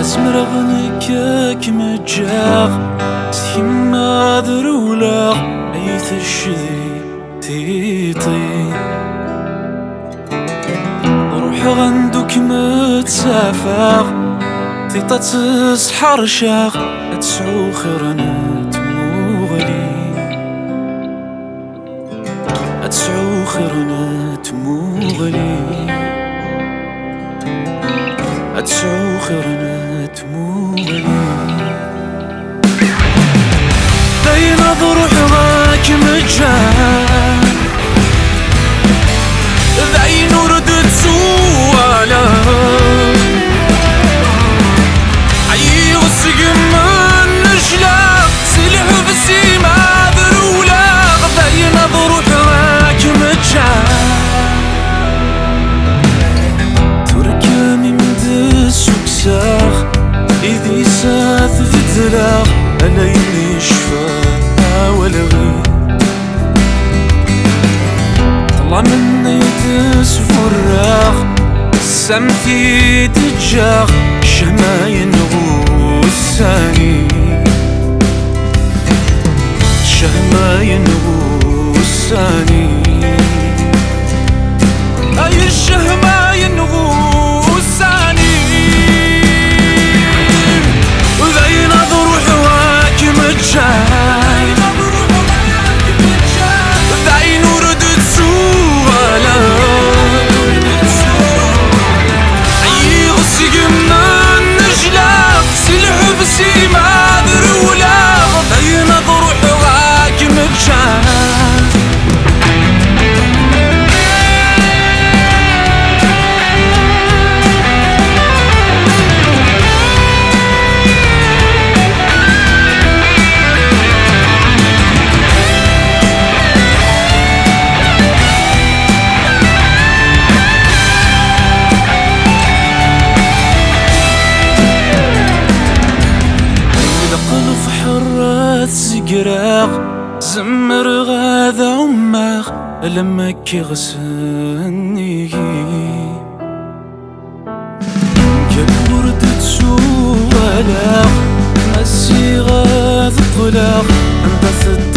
نسمرغنك كما جاغ سيما ذرولا عيث الشذي تيطي روح غندوك متسافاغ تيطا تسحر شاغ تسعو خيرنا تموغلي تسعو خيرنا تموغلي تسعو خيرنا تموغلي داين ضروح راك مجان داين وردت سوالا عيو السقم النجلة سلح بسيما ذرولا داين ضروح راك مجان ساخ إذي ساث في الزراغ ألا يشفى والغي طلع مني تسفر الراغ السم في تجاغ الشهما ينغو الساني الشهما ينغو الساني أي الشهما ينغو الساني وداين ضروح واك متشاي داين وردت سوالا عي غسق من النجلة سلح بسيما ذرولا داين ضروح واك متشاي زمر غاذا عماغ لما كيغسني كل وردة سوالاغ مسي غاذ طلاغ انت